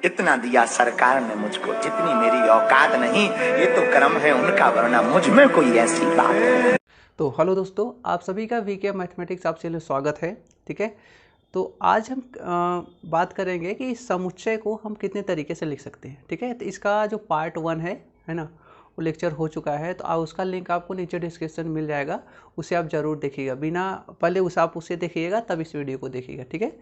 इतना दिया सरकार ने मुझको जितनी मेरी औकात नहीं, ये तो कर्म है उनका, वरना मुझ में कोई ऐसी बात नहीं। तो हेलो दोस्तों, आप सभी का वीके मैथमेटिक्स आपसे लिए स्वागत है। ठीक है, तो आज हम बात करेंगे कि समुच्चय को हम कितने तरीके से लिख सकते हैं। ठीक है, तो इसका जो पार्ट 1 है ना, वो लेक्चर हो चुका है, तो उसका लिंक आपको नीचे डिस्क्रिप्शन में मिल जाएगा, उसे आप ज़रूर देखिएगा। बिना पहले आप उसे देखिएगा तब इस वीडियो को देखिएगा। ठीक है,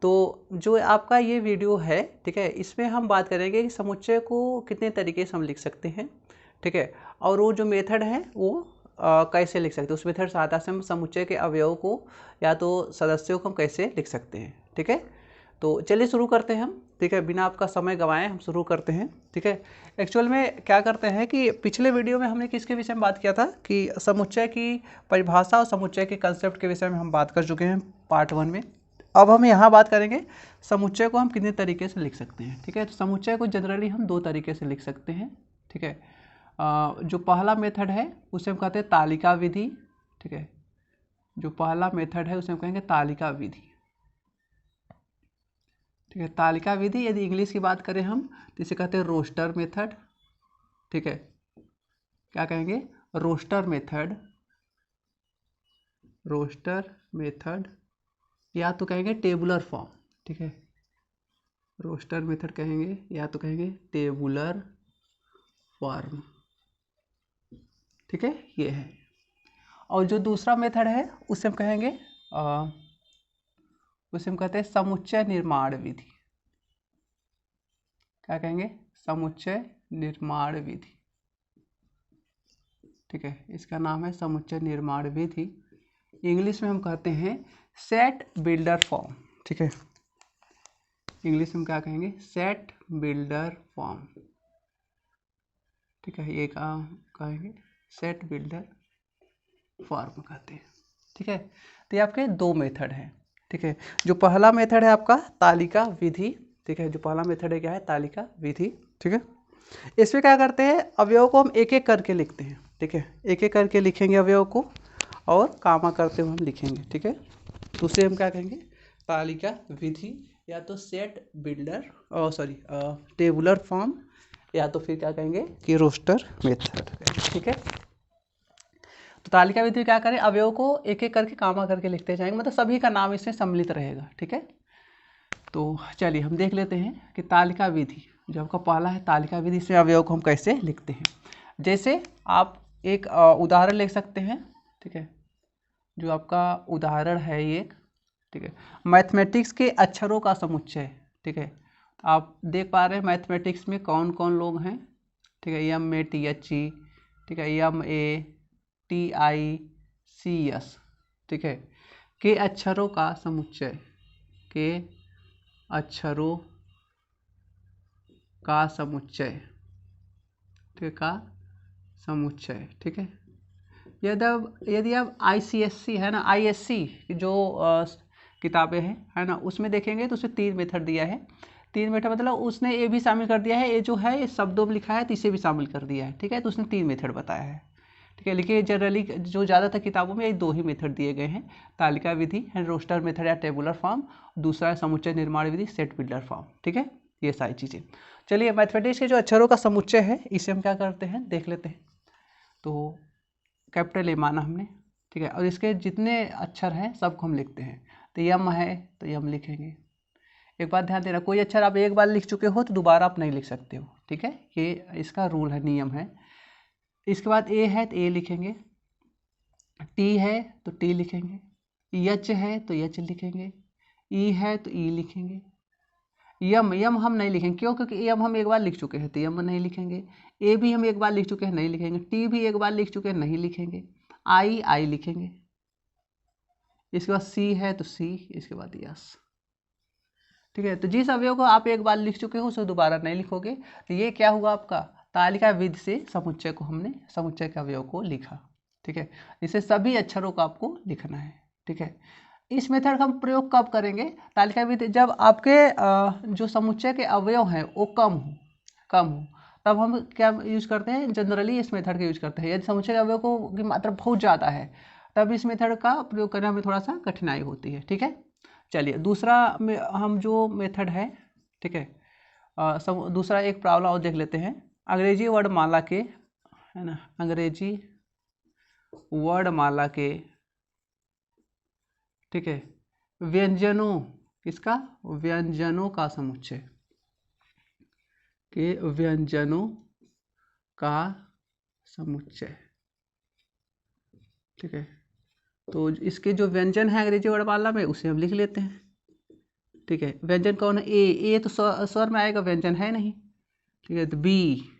तो जो आपका ये वीडियो है, ठीक है, इसमें हम बात करेंगे कि समुच्चय को कितने तरीके से हम लिख सकते हैं। ठीक है, और वो जो मेथड है वो कैसे लिख सकते हैं, उस मेथड सहायता से हम समुच्चय के अवयव को या तो सदस्यों को हम कैसे लिख सकते हैं। ठीक है, तो चलिए शुरू करते हैं हम। ठीक है, बिना आपका समय गंवाए हम शुरू करते हैं। ठीक है, एक्चुअल में क्या करते हैं कि पिछले वीडियो में हमने किसके विषय में बात किया था कि समुच्चय की परिभाषा और समुच्चय के कंसेप्ट के विषय में हम बात कर चुके हैं पार्ट 1 में। अब हम यहाँ बात करेंगे समुच्चय को हम कितने तरीके से लिख सकते हैं। ठीक है, तो समुच्चय को जनरली हम 2 तरीके से लिख सकते हैं। ठीक है, जो पहला मेथड है उसे हम कहते हैं तालिका विधि। ठीक है, जो पहला मेथड है उसे हम कहेंगे तालिका विधि। ठीक है, तालिका विधि, यदि इंग्लिश की बात करें हम तो इसे कहते हैं रोस्टर मेथड। ठीक है, क्या कहेंगे, रोस्टर मेथड, रोस्टर मेथड, या तो कहेंगे टेबुलर फॉर्म। ठीक है, रोस्टर मेथड कहेंगे या तो कहेंगे टेबुलर फॉर्म। ठीक है, ये है। और जो दूसरा मेथड है उसे हम कहेंगे उसे हम कहते हैं समुच्चय निर्माण विधि। क्या कहेंगे, समुच्चय निर्माण विधि। ठीक है, इसका नाम है समुच्चय निर्माण विधि। इंग्लिश में हम कहते हैं सेट बिल्डर फॉर्म। ठीक है, इंग्लिश में क्या कहेंगे, सेट बिल्डर फॉर्म। ठीक है, ये कहेंगे सेट बिल्डर फॉर्म कहते हैं। ठीक है, तो ये आपके 2 मेथड हैं। ठीक है, जो पहला मेथड है आपका तालिका विधि। ठीक है, जो पहला मेथड है क्या है, तालिका विधि। ठीक है, इसमें क्या करते हैं, अवयव को हम एक एक करके लिखते हैं। ठीक है, एक एक करके लिखेंगे अवयव को और कामा करते हुए हम लिखेंगे। ठीक है, तो उसे हम क्या कहेंगे, तालिका विधि, या तो सेट बिल्डर टेबुलर फॉर्म, या तो फिर क्या कहेंगे कि रोस्टर मेथड। ठीक है, तो तालिका विधि क्या करें, अवयव को एक एक करके कामा करके लिखते जाएंगे, मतलब सभी का नाम इसमें सम्मिलित रहेगा। ठीक है, तो चलिए हम देख लेते हैं कि तालिका विधि, जो आपका पहला है तालिका विधि, से अवयव को हम कैसे लिखते हैं। जैसे आप एक उदाहरण लिख सकते हैं। ठीक है, जो आपका उदाहरण है ये, ठीक है, मैथमेटिक्स के अक्षरों का समुच्चय। ठीक है, तो आप देख पा रहे हैं मैथमेटिक्स में कौन कौन लोग हैं। ठीक है, MATHE, ठीक है, MATICS। ठीक है, के अक्षरों का समुच्चय, के अक्षरों का समुच्चय। ठीक है, का समुच्चय। ठीक है, यदि आप ICSC है ना, ISC जो किताबें हैं है ना, उसमें देखेंगे तो उसमें 3 मेथड दिया है। 3 मेथड मतलब उसने ये भी शामिल कर दिया है, ये जो है ये शब्दों में लिखा है तो इसे भी शामिल कर दिया है। ठीक है, तो उसने 3 मेथड बताया है। ठीक है, लेकिन जनरली जो ज़्यादातर किताबों में ये 2 ही मेथड दिए गए हैं, तालिका विधि है, रोस्टर मेथड या टेबुलर फॉर्म, दूसरा है समुच्चय निर्माण विधि, सेट बिल्डर फॉर्म। ठीक है, ये सारी चीज़ें। चलिए, मैथमेटिक्स के जो अक्षरों का समुच्चय है इसे हम क्या करते हैं, देख लेते हैं। तो कैपिटल ए माना हमने। ठीक है, और इसके जितने अक्षर हैं सबको हम लिखते हैं। तो यम है तो यम लिखेंगे। एक बात ध्यान देना, कोई अक्षर आप एक बार लिख चुके हो तो दोबारा आप नहीं लिख सकते हो। ठीक है, ये इसका रूल है, नियम है। इसके बाद ए है तो ए लिखेंगे, टी है तो टी लिखेंगे, यच है तो यच लिखेंगे, ई है तो ई लिखेंगे। यम हम नहीं लिखेंगे, क्यों, क्योंकि यम हम एक बार लिख चुके हैं तो यम नहीं लिखेंगे। ए भी हम एक बार लिख चुके हैं, नहीं लिखेंगे। टी भी एक बार लिख चुके हैं, नहीं लिखेंगे। आई लिखेंगे। इसके बाद सी है तो सी, इसके बाद यस। ठीक है, तो जिस अवयव को आप एक बार लिख चुके हो उसे दोबारा नहीं लिखोगे। तो ये क्या हुआ, आपका तालिका विधि से समुच्चय को हमने, समुच्चय के अवयव को लिखा। ठीक है, इसे सभी अक्षरों को आपको लिखना है। ठीक है, इस मेथड का हम प्रयोग कब करेंगे, तालिका विधि, जब आपके जो समुच्चय के अवयव हैं वो कम हो, तब हम क्या यूज करते हैं, जनरली इस मेथड का यूज करते हैं। यदि समुच्चय के अवयव को की मात्रा बहुत ज़्यादा है तब इस मेथड का प्रयोग करने में थोड़ा सा कठिनाई होती है। ठीक है, चलिए दूसरा में हम जो मेथड है, ठीक है, दूसरा एक प्रॉब्लम और देख लेते हैं। अंग्रेजी वर्णमाला के, है ना, अंग्रेजी वर्णमाला के, ठीक है, व्यंजनों, किसका, व्यंजनों का समुच्चय, के व्यंजनों का समुच्चय, ठीक है। तो इसके जो व्यंजन है अंग्रेजी वर्णमाला में उसे हम लिख लेते हैं, ठीक है। व्यंजन कौन है, ए तो स्वर में आएगा, व्यंजन है नहीं, ठीक है। तो बी,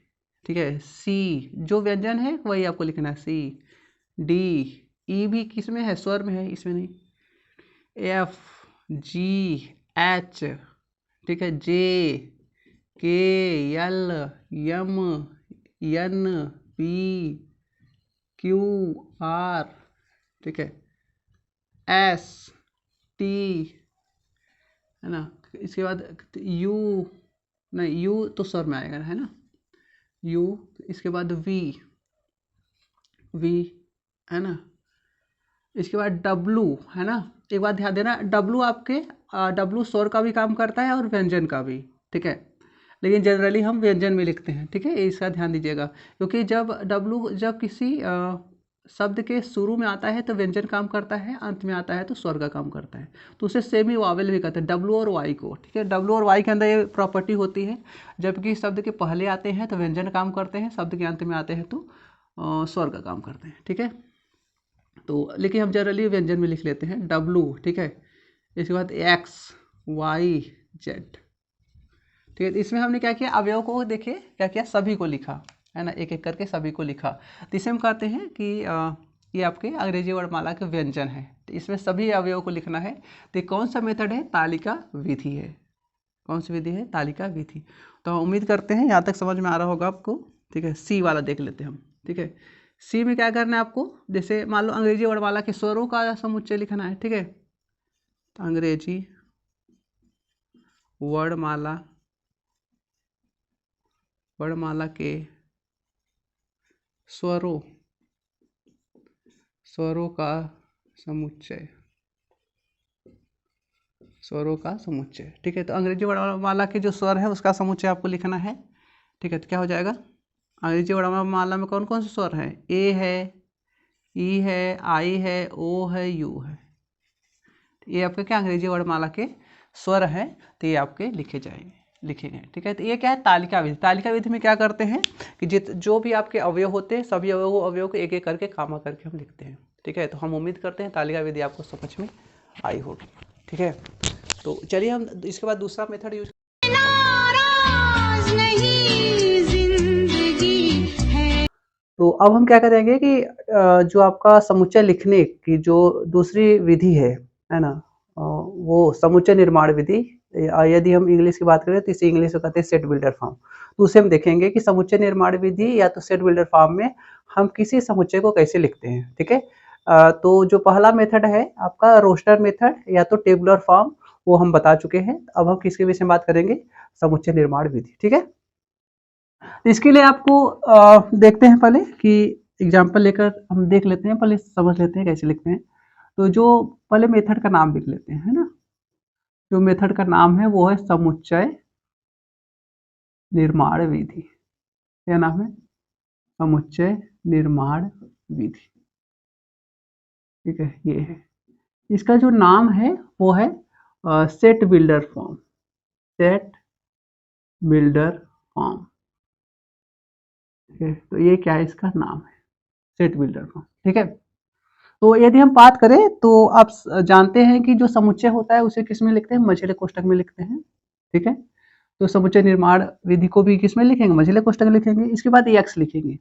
ठीक है। सी जो व्यंजन है वही आपको लिखना है, सी। डी, ई भी किस में है, स्वर में है, इसमें नहीं। एफ, जी, एच, ठीक है। J, K, L, M, N, P, Q, R, ठीक है, एस, टी, है ना। इसके बाद यू, नहीं यू तो स्वर में आएगा, है ना, यू। इसके बाद वी, वी, है ना। इसके बाद डब्लू, है ना। एक बात ध्यान देना, डब्लू आपके डब्लू स्वर का भी काम करता है और व्यंजन का भी, ठीक है। लेकिन जनरली हम व्यंजन में लिखते हैं, ठीक है, इसका ध्यान दीजिएगा। क्योंकि जब डब्लू जब किसी शब्द के शुरू में आता है तो व्यंजन काम करता है, अंत में आता है तो स्वर का काम करता है। तो उसे सेमी वावेल भी कहते हैं, डब्लू और वाई को, ठीक है। डब्लू और वाई के अंदर ये प्रॉपर्टी होती है, जबकि शब्द के पहले आते हैं तो व्यंजन काम करते हैं, शब्द के अंत में आते हैं तो स्वर का काम करते हैं, ठीक है। तो लेकिन हम जनरली व्यंजन में लिख लेते हैं डब्लू, ठीक है। इसके बाद एक्स, वाई, जेड, ठीक है। इसमें हमने क्या किया, अवयव को देखिए क्या किया, सभी को लिखा, है ना, एक एक करके सभी को लिखा। तो इसे हम कहते हैं कि ये आपके अंग्रेजी वर्णमाला के व्यंजन है। तो इसमें सभी अवयव को लिखना है। तो कौन सा मेथड है, तालिका विधि है। कौन सी विधि है, तालिका विधि। तो हम उम्मीद करते हैं यहाँ तक समझ में आ रहा होगा आपको, ठीक है। सी वाला देख लेते हैं हम, ठीक है। सी में क्या करना है आपको, जैसे मान लो अंग्रेजी वर्णमाला के स्वरों का समुच्चय लिखना है, ठीक है। तो अंग्रेजी वर्णमाला के स्वरों का समुच्चय, ठीक है। तो अंग्रेजी वर्णमाला के जो स्वर है उसका समुच्चय आपको लिखना है, ठीक है। तो क्या हो जाएगा, अंग्रेजी वर्णमाला में कौन कौन से स्वर हैं, ए है, ई है, आई है, ओ है, यू है। ये आपके क्या अंग्रेजी वर्णमाला के स्वर हैं, तो ये आपके लिखे गए, ठीक है। तो ये क्या है, तालिका विधि। तालिका विधि में क्या करते हैं कि जो भी आपके अवयव होते हैं सभी अवयव को एक एक करके कामा करके हम लिखते हैं, ठीक है। तो हम उम्मीद करते हैं तालिका विधि आपको समझ में आई होगी, ठीक है। तो चलिए हम इसके बाद दूसरा मेथड यूज, तो अब हम क्या करेंगे कि जो आपका समुच्चय लिखने की जो दूसरी विधि है ना, वो समुच्चय निर्माण विधि, यदि हम इंग्लिश की बात करें तो इसे इंग्लिश में कहते हैं सेट बिल्डर फॉर्म। तो उसे हम देखेंगे कि समुच्चय निर्माण विधि या तो सेट बिल्डर फॉर्म में हम किसी समुच्चय को कैसे लिखते हैं, ठीक है। तो जो पहला मेथड है आपका रोस्टर मेथड या तो टेबुलर फॉर्म, वो हम बता चुके हैं। अब हम किसके विषय में बात करेंगे, समुच्चय निर्माण विधि, ठीक है। इसके लिए आपको देखते हैं पहले कि एग्जाम्पल लेकर हम देख लेते हैं, पहले समझ लेते हैं कैसे लिखते हैं। तो जो पहले मेथड का नाम लिख लेते हैं, है ना। जो मेथड का नाम है वो है समुच्चय निर्माण विधि। क्या नाम है, समुच्चय निर्माण विधि, ठीक है। ये है, इसका जो नाम है वो है set builder form, set builder form, ठीक है। तो ये क्या है, इसका नाम है सेट बिल्डर फॉर्म, ठीक है। तो यदि हम बात करें तो आप जानते हैं कि जो समुच्चय होता है उसे किस में लिखते हैं, मझले कोष्ठक में लिखते हैं, ठीक है। तो समुच्चय निर्माण विधि को भी किस में लिखेंगे, मझले कोष्ठक में लिखेंगे। इसके बाद एक्स लिखेंगे।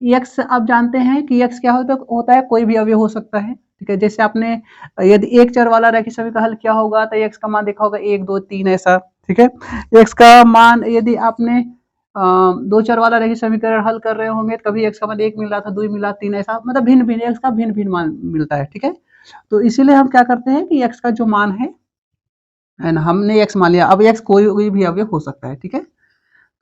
एक्स आप जानते हैं कि एक्स क्या होता है, कोई भी अवयव हो सकता है, ठीक है। जैसे आपने यदि एक चर वाला रैखिक समीकरण का हल किया होगा तो एक्स का मान देखा होगा 1 2 3 ऐसा, ठीक है। एक्स का मान यदि आपने दो चर वाला रैखिक समीकरण हल कर रहे होंगे, कभी एक्स का मान 1 मिल रहा था, 2 मिल रहा, 3 ऐसा, मतलब भिन्न भिन्न एक्स का भिन्न भिन्न मान मिलता है, ठीक है। तो इसीलिए हम क्या करते हैं कि एक्स का जो मान है ना, हमने एक्स मान लिया, अब एक्स कोई भी अवयव हो सकता है, ठीक है।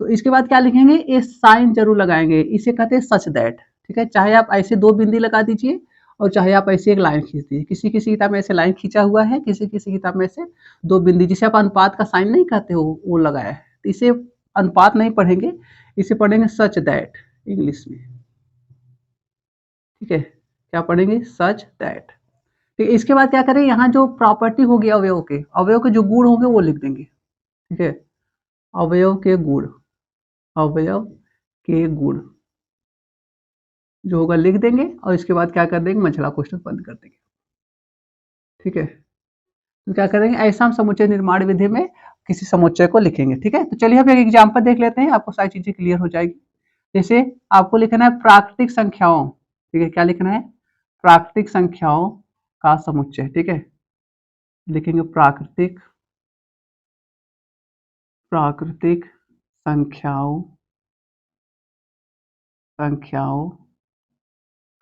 तो इसके बाद क्या लिखेंगे, ये साइन जरूर लगाएंगे, इसे कहते हैं सच दैट, ठीक है। चाहे आप ऐसे 2 बिंदी लगा दीजिए और चाहे आप ऐसे एक लाइन खींच दीजिए। किसी किसी किताब में ऐसे लाइन खींचा हुआ है, किसी किसी किताब में ऐसे 2 बिंदी, जिसे आप अनुपात का साइन नहीं कहते हो, वो लगाया है। इसे अनुपात नहीं पढ़ेंगे, इसे पढ़ेंगे सच दैट इंग्लिश में, ठीक है। क्या पढ़ेंगे? Such that. ठीक है, इसके बाद क्या करें, यहाँ जो प्रॉपर्टी होगी अवयव के जो गुण होंगे वो लिख देंगे, ठीक है। अवयव के गुण, अवयव के गुण जो होगा लिख देंगे और इसके बाद क्या कर देंगे, मंझला कोष्ठक बंद कर देंगे, ठीक है। तो क्या करेंगे, ऐसा हम समुच्चय निर्माण विधि में किसी समुच्चय को लिखेंगे, ठीक है। तो चलिए हम एक एग्जांपल देख लेते हैं, आपको सारी चीजें क्लियर हो जाएगी। जैसे आपको लिखना है प्राकृतिक संख्याओं, ठीक है। क्या लिखना है? प्राकृतिक संख्याओं का समुच्चय, ठीक है। लिखेंगे प्राकृतिक प्राकृतिक संख्याओं संख्याओं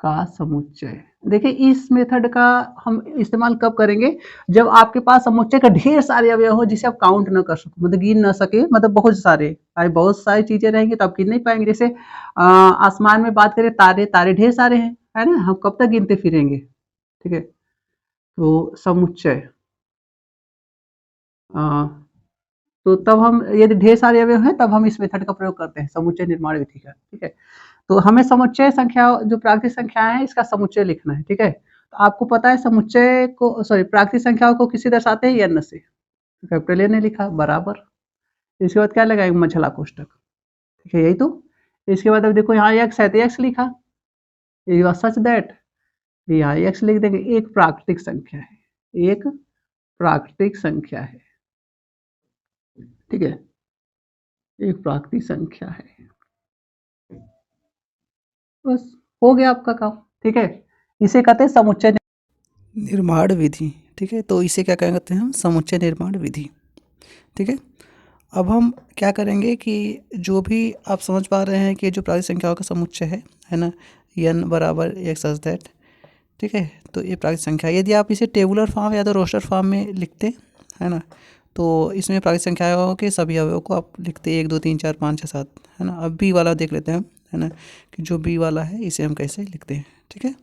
का समुच्चय। देखिए इस मेथड का हम इस्तेमाल कब करेंगे, जब आपके पास समुच्चय का ढेर सारे अवयव हो जिसे आप काउंट न कर सको, मतलब गिन न सके, मतलब बहुत सारे, भाई बहुत सारी चीजें रहेंगी तो आप गिन नहीं पाएंगे। जैसे आसमान में बात करें, तारे, तारे ढेर सारे हैं, है ना, हम कब तक गिनते फिरेंगे, ठीक है। तो समुच्चय, तो तब हम यदि ढेर सारे अवयव हैं तब हम इस मेथड का प्रयोग करते हैं, समुच्चय निर्माण विधि का, ठीक है। तो हमें समुच्चय संख्या, जो प्राकृतिक संख्या है इसका समुच्चय लिखना है, ठीक है। तो आपको पता है समुच्चय को, सॉरी, प्राकृतिक संख्याओं को किसी दर्शाते हैं, n से, कैपिटल N ने लिखा बराबर, इसके बाद क्या लगाएंगे, मंझला कोष्ठक, ठीक है, यही तो। इसके बाद अब देखो यहाँ x है तो x लिखा, ये सच दैट, यहाँ x लिख देंगे। एक प्राकृतिक संख्या है, एक प्राकृतिक संख्या है, ठीक है, एक प्राकृतिक संख्या है, बस हो गया आपका काम, ठीक है। इसे कहते हैं समुच्चय निर्माण विधि, ठीक है। तो इसे क्या कहते हैं हम, समुच्चय निर्माण विधि, ठीक है। अब हम क्या करेंगे कि जो भी आप समझ पा रहे हैं कि जो प्राकृतिक संख्याओं का समुच्चय है ना, n बराबर एक सच दैट, ठीक है। तो ये प्राकृतिक संख्या, यदि आप इसे टेबुलर फॉर्म या तो रोस्टर फॉर्म में लिखते है ना, तो इसमें प्राकृतिक संख्याओं के सभी अवयवों को आप लिखते 1 2 3 4 5 6 7, है ना। अब बी वाला देख लेते हैं हम, है ना, कि जो बी वाला है इसे हम कैसे लिखते हैं, ठीक है।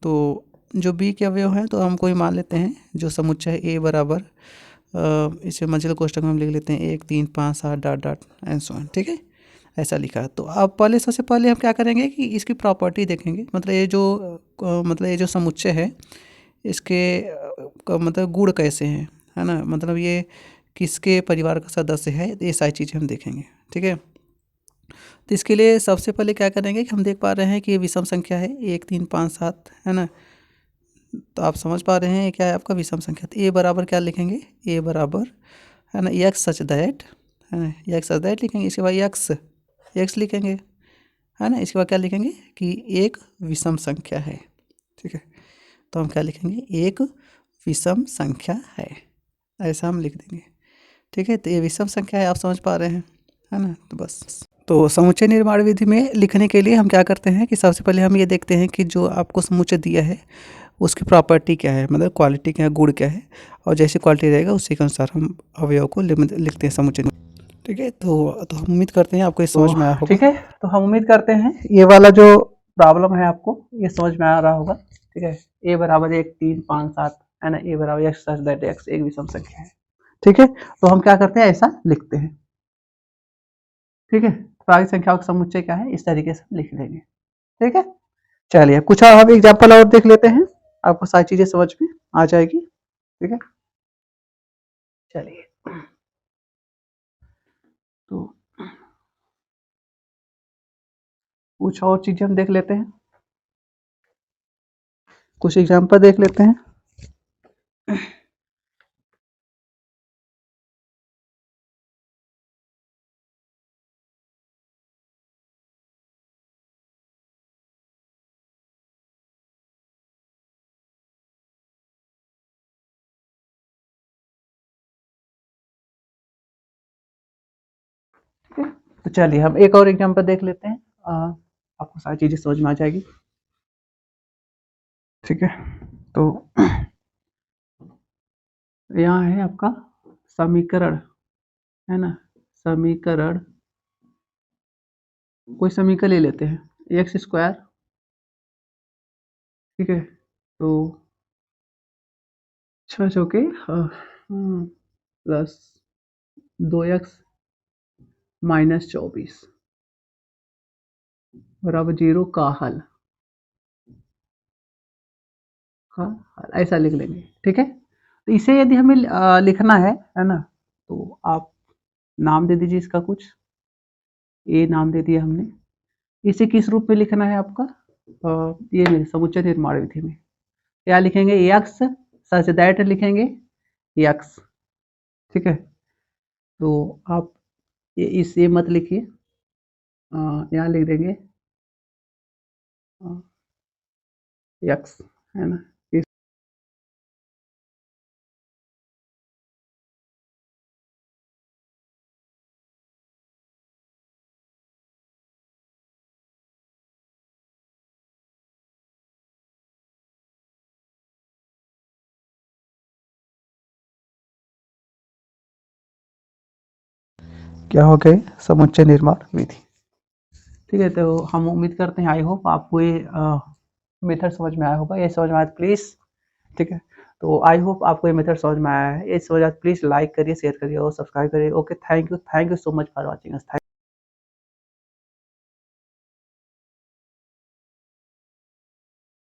तो जो बी के अवयव हैं तो हम कोई मान लेते हैं जो समुच्चय है ए बराबर, इसे मंझले कोष्ठक में हम लिख लेते हैं 1 3 5 7 dot dot and so on, ठीक है। ऐसा लिखा है। तो अब पहले, सबसे पहले हम क्या करेंगे कि इसकी प्रॉपर्टी देखेंगे, मतलब ये जो मतलब ये जो समुच्चय है इसके मतलब गुण कैसे हैं, है ना, मतलब ये किसके परिवार का सदस्य है, ये सारी चीज़ें हम देखेंगे, ठीक है। तो इसके लिए सबसे पहले क्या करेंगे कि हम देख पा रहे हैं कि ये विषम संख्या है 1 3 5 7, है ना। तो आप समझ पा रहे हैं क्या है आपका विषम संख्या। तो ए बराबर क्या लिखेंगे, ए बराबर, है ना, एक्स सच दैट, है ना, एक्स सच दैट लिखेंगे। इसके बाद एक्स लिखेंगे, है ना। इसके बाद क्या लिखेंगे कि एक विषम संख्या है, ठीक है। तो हम क्या लिखेंगे, एक विषम संख्या है, ऐसा हम लिख देंगे, ठीक है। तो ये विषम संख्या है, आप समझ पा रहे हैं, है ना। तो बस, तो समुच्चय निर्माण विधि में लिखने के लिए हम क्या करते हैं कि सबसे पहले हम ये देखते हैं कि जो आपको समुच्चय दिया है उसकी प्रॉपर्टी क्या है, मतलब क्वालिटी क्या है, गुण क्या है, और जैसी क्वालिटी रहेगा उसी के अनुसार हम अवयव को लिखते हैं समुच्चय, ठीक है। तो हम उम्मीद करते हैं आपको ये समझ में आया होगा, ठीक है। तो हम उम्मीद करते हैं ये वाला जो प्रॉब्लम है आपको ये समझ में आ रहा होगा, ठीक है। ए बराबर 1 3 5 7, है ना, ए बराबर एक्स सच दैट एक्स एक विषम संख्या है, ठीक है। तो हम क्या करते हैं, ऐसा लिखते हैं, ठीक है। प्राकृतिक संख्याओं का समुच्चय क्या है, इस तरीके से लिख लेंगे, ठीक है। चलिए कुछ हम एग्जाम्पल और देख लेते हैं, आपको सारी चीजें समझ में आ जाएगी, ठीक है। चलिए, तो कुछ और चीजें हम देख लेते हैं, कुछ एग्जाम्पल देख लेते हैं। तो चलिए हम एक और एग्जाम्पल देख लेते हैं, आपको सारी चीजें समझ में आ जाएगी, ठीक है। तो यहाँ है आपका समीकरण, है ना, समीकरण, कोई समीकरण ले लेते हैं एक्स स्क्वायर, ठीक है। तो 6 चौके प्लस 2x -24 बराबर 0 का हल ऐसा लिख लेंगे। ठीक है, तो इसे यदि हमें लिखना है ना, तो आप नाम दे दीजिए इसका कुछ, ए नाम दे दिया हमने। इसे किस रूप में लिखना है आपका, ये समुच्चय निर्माण विधि में क्या लिखेंगे, एक्स सच दैट लिखेंगे एक्स। ठीक है, तो आप ये मत लिखिए, यहाँ लिख देंगे एक्स, है ना। क्या हो गए, समुच्चय निर्माण विधि। ठीक है, तो हम उम्मीद करते हैं, आई होप आपको ये मेथड समझ में आया होगा। ये समझ में आया प्लीज़, ठीक है, तो आई होप आपको ये मेथड समझ में आया है। ये समझ आया प्लीज़ लाइक करिए, शेयर करिए और सब्सक्राइब करिए। Okay, thank you so much for watching us.